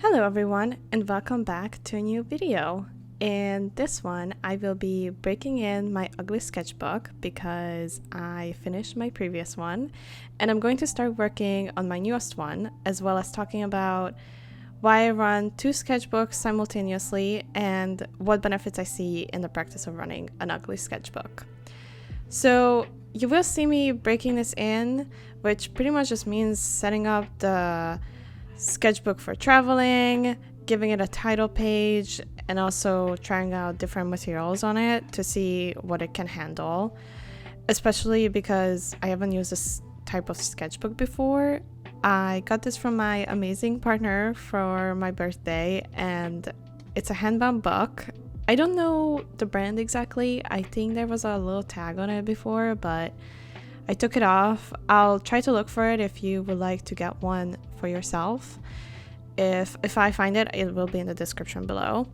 Hello everyone and welcome back to a new video. In this one, I will be breaking in my ugly sketchbook because I finished my previous one and I'm going to start working on my newest one, as well as talking about why I run two sketchbooks simultaneously and what benefits I see in the practice of running an ugly sketchbook. So you will see me breaking this in, which pretty much just means setting up the sketchbook for traveling, giving it a title page, and also trying out different materials on it to see what it can handle, especially because I haven't used this type of sketchbook before. I got this from my amazing partner for my birthday, and it's a handbound book. I don't know the brand exactly. I think there was a little tag on it before, but I took it off. I'll try to look for it if you would like to get one for yourself. If I find it, it will be in the description below.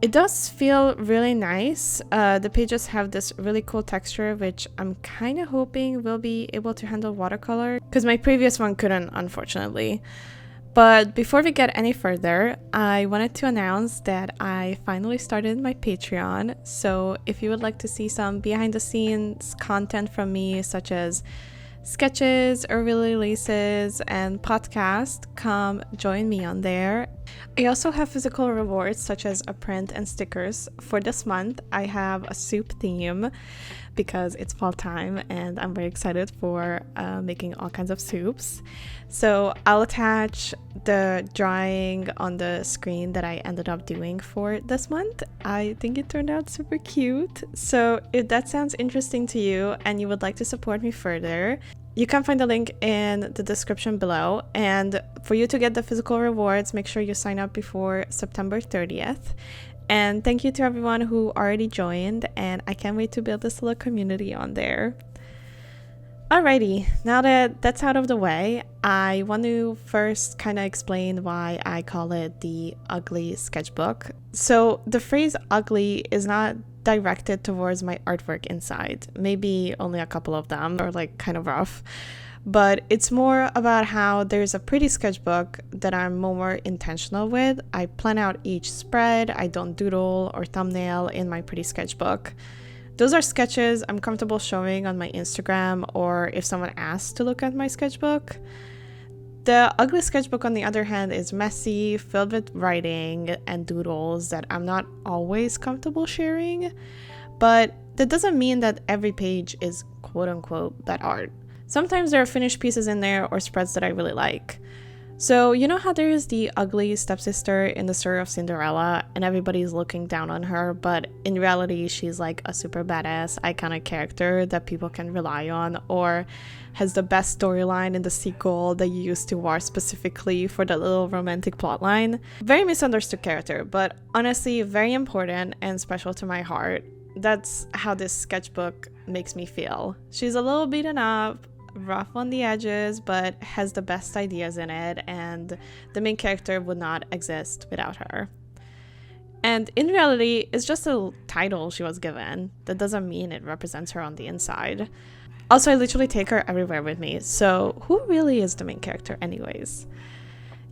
It does feel really nice. The pages have this really cool texture, which I'm kind of hoping will be able to handle watercolor, because my previous one couldn't, unfortunately. But before we get any further, I wanted to announce that I finally started my Patreon. So if you would like to see some behind the scenes content from me, such as sketches, early releases, and podcast, come join me on there. I also have physical rewards such as a print and stickers. For this month, I have a soup theme because it's fall time and I'm very excited for making all kinds of soups. So I'll attach the drawing on the screen that I ended up doing for this month. I think it turned out super cute. So if that sounds interesting to you and you would like to support me further, you can find the link in the description below. And for you to get the physical rewards, make sure you sign up before September 30th. And thank you to everyone who already joined, and I can't wait to build this little community on there. Alrighty, now that that's out of the way, I want to first kind of explain why I call it the ugly sketchbook. So the phrase ugly is not directed towards my artwork inside. Maybe only a couple of them are like kind of rough. But it's more about how there's a pretty sketchbook that I'm more intentional with. I plan out each spread, I don't doodle or thumbnail in my pretty sketchbook. Those are sketches I'm comfortable showing on my Instagram or if someone asks to look at my sketchbook. The ugly sketchbook, on the other hand, is messy, filled with writing and doodles that I'm not always comfortable sharing. But that doesn't mean that every page is quote-unquote bad art. Sometimes there are finished pieces in there or spreads that I really like. So you know how there is the ugly stepsister in the story of Cinderella and everybody's looking down on her, but in reality she's like a super badass iconic character that people can rely on, or has the best storyline in the sequel that you used to watch specifically for that little romantic plotline. Very misunderstood character, but honestly very important and special to my heart. That's how this sketchbook makes me feel. She's a little beaten up, rough on the edges, but has the best ideas in it, and the main character would not exist without her. And in reality, it's just a title she was given. That doesn't mean it represents her on the inside. Also, I literally take her everywhere with me, so who really is the main character anyways?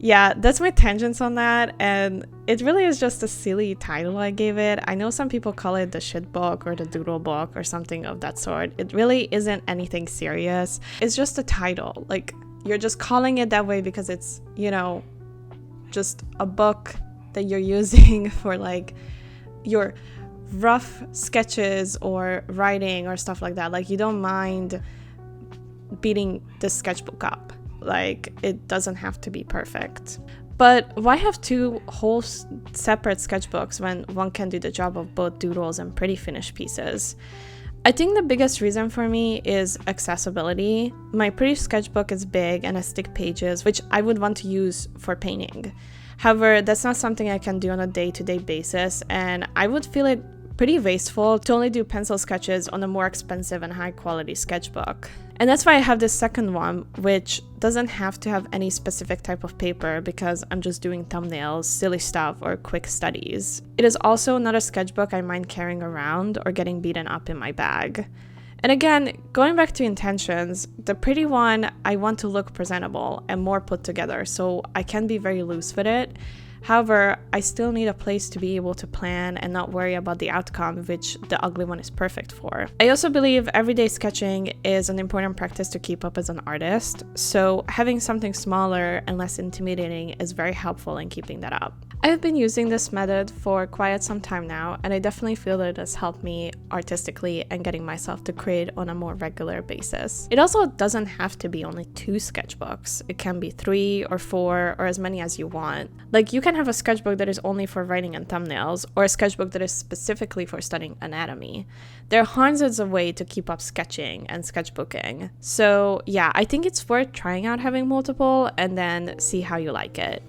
Yeah, that's my tangents on that, and it really is just a silly title I gave it. I know some people call it the shit book or the doodle book or something of that sort. It really isn't anything serious. It's just a title. Like, you're just calling it that way because it's, you know, just a book that you're using for like your rough sketches or writing or stuff like that. Like, you don't mind beating the sketchbook up. Like, it doesn't have to be perfect. But why have two whole separate sketchbooks when one can do the job of both doodles and pretty finished pieces? I think the biggest reason for me is accessibility. My pretty sketchbook is big and has thick pages, which I would want to use for painting. However, that's not something I can do on a day-to-day basis, and I would feel it pretty wasteful to only do pencil sketches on a more expensive and high-quality sketchbook. And that's why I have this second one, which doesn't have to have any specific type of paper because I'm just doing thumbnails, silly stuff, or quick studies. It is also not a sketchbook I mind carrying around or getting beaten up in my bag. And again, going back to intentions, the pretty one, I want to look presentable and more put together, so I can be very loose with it. However, I still need a place to be able to plan and not worry about the outcome, which the ugly one is perfect for. I also believe everyday sketching is an important practice to keep up as an artist, so having something smaller and less intimidating is very helpful in keeping that up. I have been using this method for quite some time now, and I definitely feel that it has helped me artistically and getting myself to create on a more regular basis. It also doesn't have to be only 2 sketchbooks. It can be 3 or 4 or as many as you want. Like, you can have a sketchbook that is only for writing and thumbnails, or a sketchbook that is specifically for studying anatomy. There are hundreds of ways to keep up sketching and sketchbooking. So yeah, I think it's worth trying out having multiple and then see how you like it.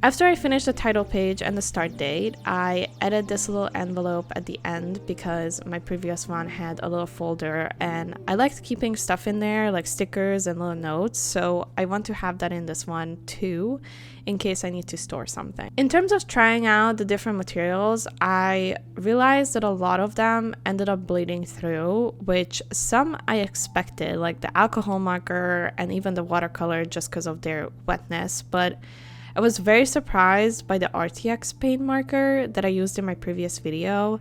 After I finished the title page and the start date, I added this little envelope at the end because my previous one had a little folder and I liked keeping stuff in there like stickers and little notes, so I want to have that in this one too in case I need to store something. In terms of trying out the different materials, I realized that a lot of them ended up bleeding through, which some I expected, like the alcohol marker and even the watercolor just because of their wetness, but I was very surprised by the Arrtx paint marker that I used in my previous video.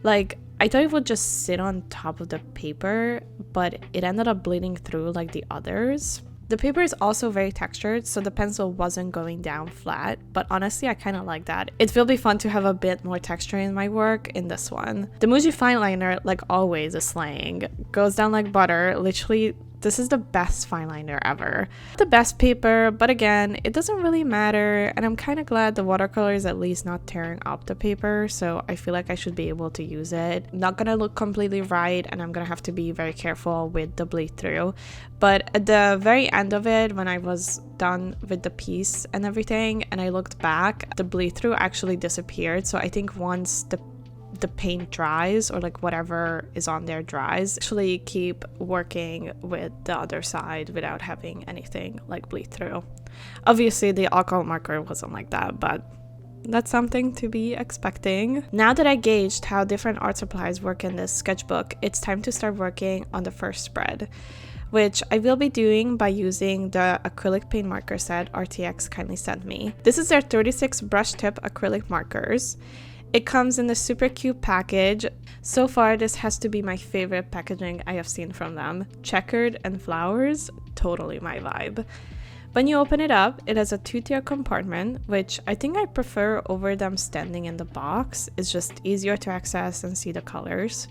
Like, I thought it would just sit on top of the paper, but it ended up bleeding through like the others. The paper is also very textured, so the pencil wasn't going down flat, but honestly, I kind of like that. It will be fun to have a bit more texture in my work in this one. The Muji fine liner, like always, is slaying. Goes down like butter, literally. This is the best fine liner ever. The best paper, but again, it doesn't really matter, and I'm kind of glad the watercolor is at least not tearing up the paper, so I feel like I should be able to use it. Not gonna look completely right, and I'm gonna have to be very careful with the bleed through. But at the very end of it, when I was done with the piece and everything, and I looked back, the bleed through actually disappeared, so I think once the paint dries or like whatever is on there dries, actually keep working with the other side without having anything like bleed through. Obviously the alcohol marker wasn't like that, but that's something to be expecting. Now that I gauged how different art supplies work in this sketchbook, it's time to start working on the first spread, which I will be doing by using the acrylic paint marker set Arrtx kindly sent me. This is their 36 brush tip acrylic markers. It comes in a super cute package. So far, this has to be my favorite packaging I have seen from them. Checkered and flowers, totally my vibe. When you open it up, it has a 2-tier compartment, which I think I prefer over them standing in the box. It's just easier to access and see the colors.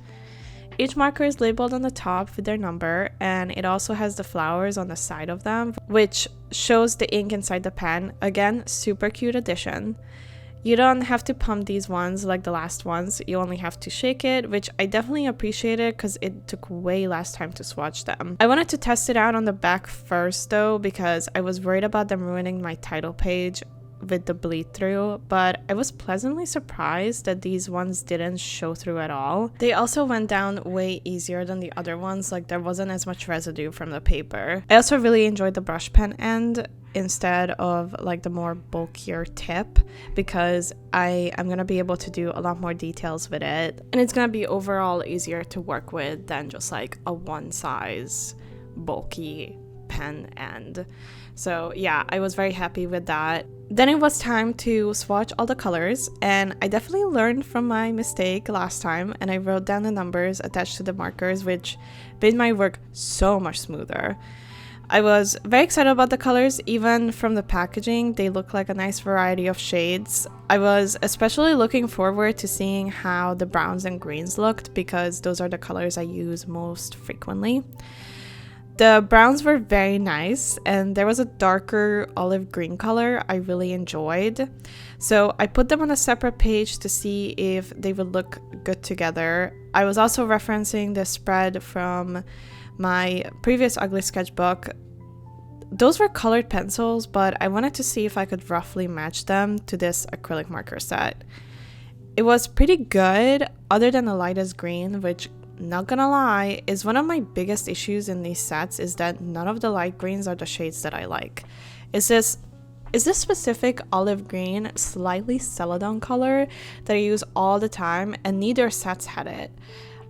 Each marker is labeled on the top with their number, and it also has the flowers on the side of them, which shows the ink inside the pen. Again, super cute addition. You don't have to pump these ones like the last ones, you only have to shake it, which I definitely appreciated because it took way less time to swatch them. I wanted to test it out on the back first though, because I was worried about them ruining my title page with the bleed through, but I was pleasantly surprised that these ones didn't show through at all. They also went down way easier than the other ones, like there wasn't as much residue from the paper. I also really enjoyed the brush pen end instead of like the more bulkier tip, because I am gonna be able to do a lot more details with it, and it's gonna be overall easier to work with than just like a one size bulky pen end. So yeah, I was very happy with that. Then it was time to swatch all the colors, and I definitely learned from my mistake last time, and I wrote down the numbers attached to the markers, which made my work so much smoother. I was very excited about the colors. Even from the packaging, they look like a nice variety of shades. I was especially looking forward to seeing how the browns and greens looked, because those are the colors I use most frequently. The browns were very nice, and there was a darker olive green color I really enjoyed. So I put them on a separate page to see if they would look good together. I was also referencing the spread from my previous ugly sketchbook. Those were colored pencils, but I wanted to see if I could roughly match them to this acrylic marker set. It was pretty good, other than the lightest green, which, not gonna lie, is one of my biggest issues in these sets, is that none of the light greens are the shades that I like. Is this specific olive green, slightly celadon color that I use all the time, and neither sets had it.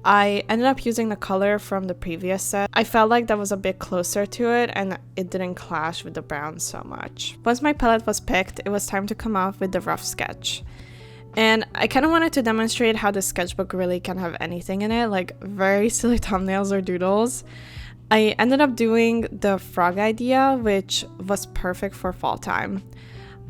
I ended up using the color from the previous set. I felt like that was a bit closer to it, and it didn't clash with the brown so much. Once my palette was picked, it was time to come up with the rough sketch. And I kind of wanted to demonstrate how the sketchbook really can have anything in it, like very silly thumbnails or doodles. I ended up doing the frog idea, which was perfect for fall time.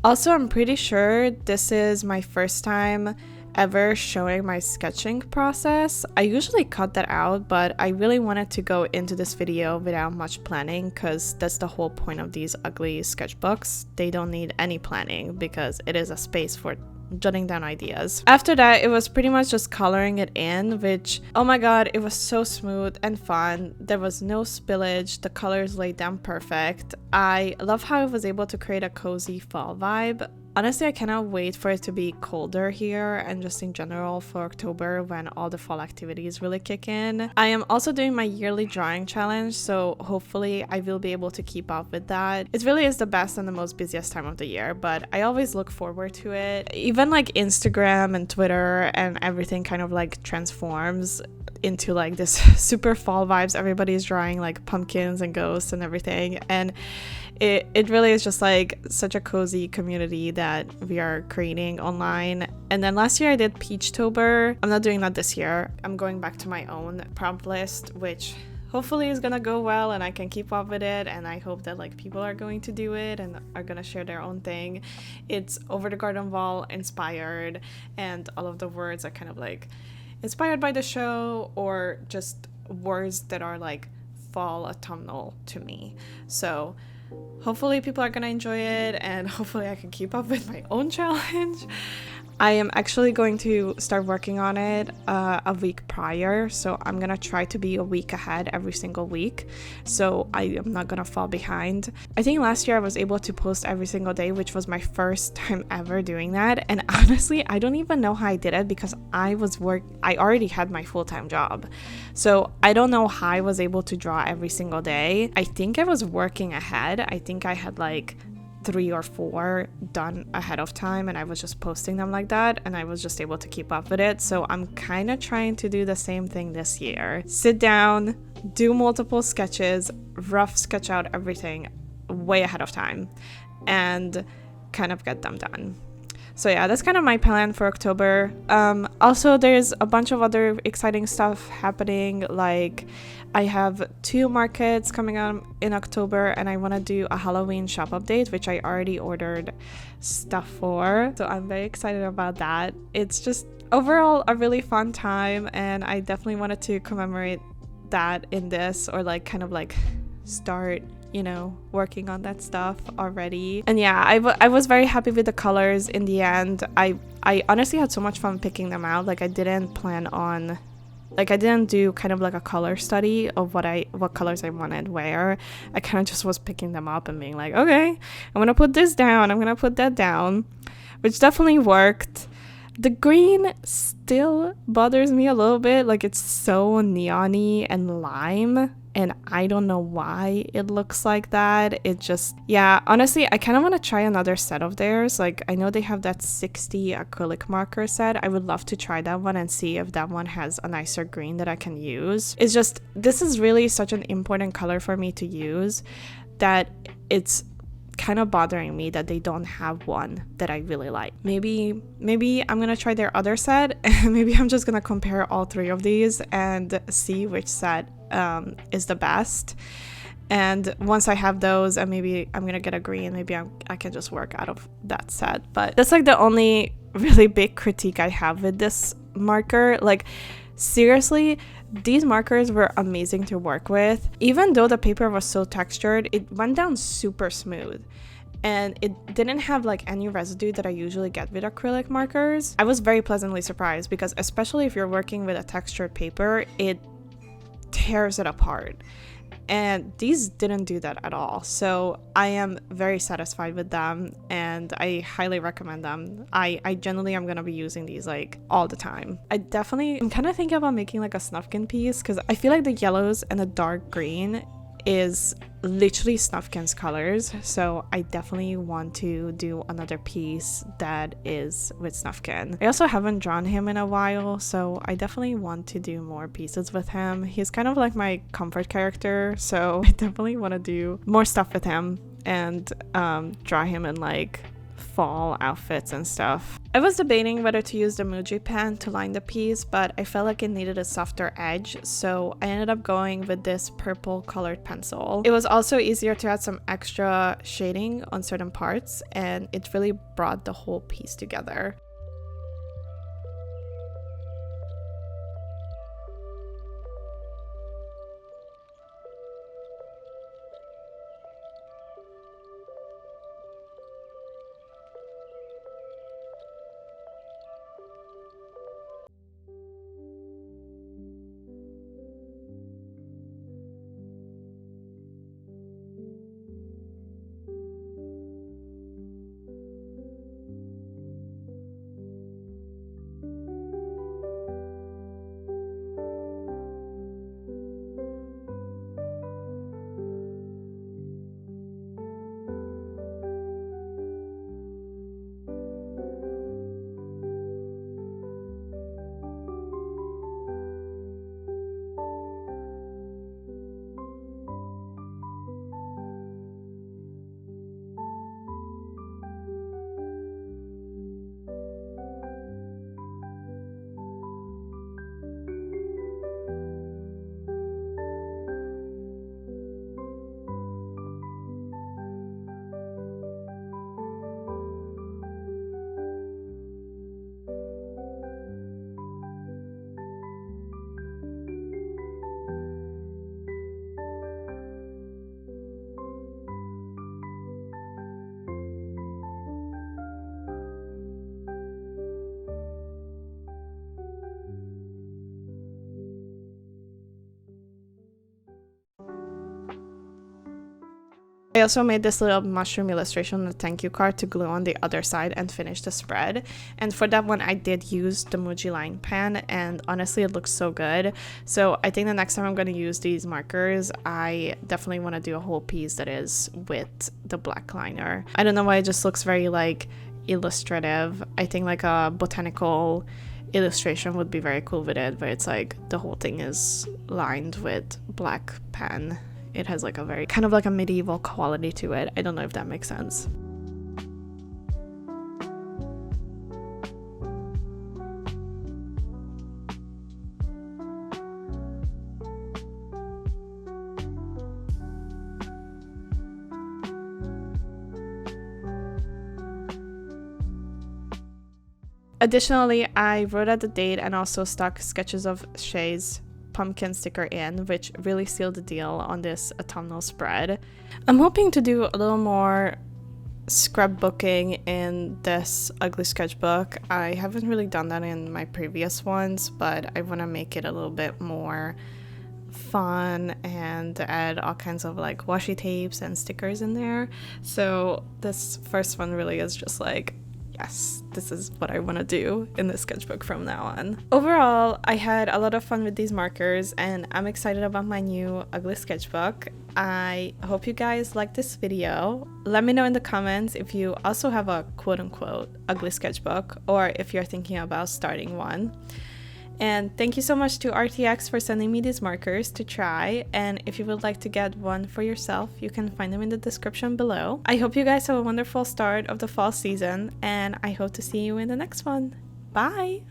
Also, I'm pretty sure this is my first time ever showing my sketching process. I usually cut that out, but I really wanted to go into this video without much planning, because that's the whole point of these ugly sketchbooks. They don't need any planning because it is a space for jotting down ideas. After that, it was pretty much just coloring it in, which, oh my god, it was so smooth and fun. There was no spillage. The colors laid down perfect. I love how I was able to create a cozy fall vibe. Honestly, I cannot wait for it to be colder here, and just in general for October, when all the fall activities really kick in. I am also doing my yearly drawing challenge, so hopefully I will be able to keep up with that. It really is the best and the most busiest time of the year, but I always look forward to it. Even like Instagram and Twitter and everything kind of like transforms into like this super fall vibes. Everybody's drawing like pumpkins and ghosts and everything, and it really is just like such a cozy community that we are creating online. And then last year I did Peachtober. I'm not doing that this year. I'm going back to my own prompt list, which hopefully is gonna go well and I can keep up with it, and I hope that like people are going to do it and are gonna share their own thing. It's Over the Garden Wall inspired, and all of the words are kind of like inspired by the show, or just words that are like fall autumnal to me. So hopefully people are gonna enjoy it, and hopefully I can keep up with my own challenge. I am actually going to start working on it a week prior, so I'm gonna try to be a week ahead every single week, so I am not gonna fall behind. I think last year I was able to post every single day, which was my first time ever doing that, and honestly I don't even know how I did it, because I already had my full-time job, so I don't know how I was able to draw every single day. I think I was working ahead. I think I had like 3 or 4 done ahead of time, and I was just posting them like that, and I was just able to keep up with it. So I'm kind of trying to do the same thing this year. Sit down, do multiple sketches, rough sketch out everything way ahead of time, and kind of get them done. So yeah, that's kind of my plan for October. Also, there's a bunch of other exciting stuff happening. Like, I have 2 markets coming out in October, and I want to do a Halloween shop update, which I already ordered stuff for. So I'm very excited about that. It's just overall a really fun time, and I definitely wanted to commemorate that in this, or like kind of like start, you know, working on that stuff already. And yeah, I was very happy with the colors in the end. I honestly had so much fun picking them out. Like, I didn't plan on Like I didn't do kind of like a color study of what colors I wanted where. I kind of just was picking them up and being like, okay, I'm gonna put this down, I'm gonna put that down, which definitely worked. The green still bothers me a little bit, like it's so neon-y and lime, and I don't know why it looks like that. It just, yeah, honestly, I kind of want to try another set of theirs. Like I know they have that 60 acrylic marker set. I would love to try that one and see if that one has a nicer green that I can use. It's just, this is really such an important color for me to use that it's kind of bothering me that they don't have one that I really like. Maybe I'm gonna try their other set, and maybe I'm just gonna compare all three of these and see which set is the best. And once I have those, and maybe I'm gonna get a green, maybe I can just work out of that set. But that's like the only really big critique I have with this marker. Like seriously, these markers were amazing to work with. Even though the paper was so textured, it went down super smooth. And it didn't have like any residue that I usually get with acrylic markers. I was very pleasantly surprised because especially if you're working with a textured paper, it tears it apart. And these didn't do that at all. So I am very satisfied with them and I highly recommend them. I genuinely am going to be using these like all the time. I'm kind of thinking about making like a snufkin piece because I feel like the yellows and the dark green is literally Snufkin's colors, so I definitely want to do another piece that is with Snufkin. I also haven't drawn him in a while, so I definitely want to do more pieces with him. He's kind of like my comfort character, so I definitely want to do more stuff with him and draw him in like fall outfits and stuff. I was debating whether to use the Muji pen to line the piece, but I felt like it needed a softer edge, so I ended up going with this purple colored pencil. It was also easier to add some extra shading on certain parts, and it really brought the whole piece together. I also made this little mushroom illustration on the thank you card to glue on the other side and finish the spread. And for that one, I did use the Muji line pen, and honestly, it looks so good. So I think the next time I'm going to use these markers, I definitely want to do a whole piece that is with the black liner. I don't know why it just looks very like illustrative. I think like a botanical illustration would be very cool with it, but it's like the whole thing is lined with black pen. It has like a very kind of like a medieval quality to it. I don't know if that makes sense. Additionally, I wrote out the date and also stuck sketches of Shay's pumpkin sticker in, which really sealed the deal on this autumnal spread. I'm hoping to do a little more scrapbooking in this ugly sketchbook. I haven't really done that in my previous ones, but I want to make it a little bit more fun and add all kinds of like washi tapes and stickers in there. So this first one really is just like, yes, this is what I want to do in this sketchbook from now on. Overall, I had a lot of fun with these markers and I'm excited about my new ugly sketchbook. I hope you guys like this video. Let me know in the comments if you also have a quote-unquote ugly sketchbook or if you're thinking about starting one. And thank you so much to Arrtx for sending me these markers to try, and if you would like to get one for yourself, you can find them in the description below. I hope you guys have a wonderful start of the fall season, and I hope to see you in the next one. Bye!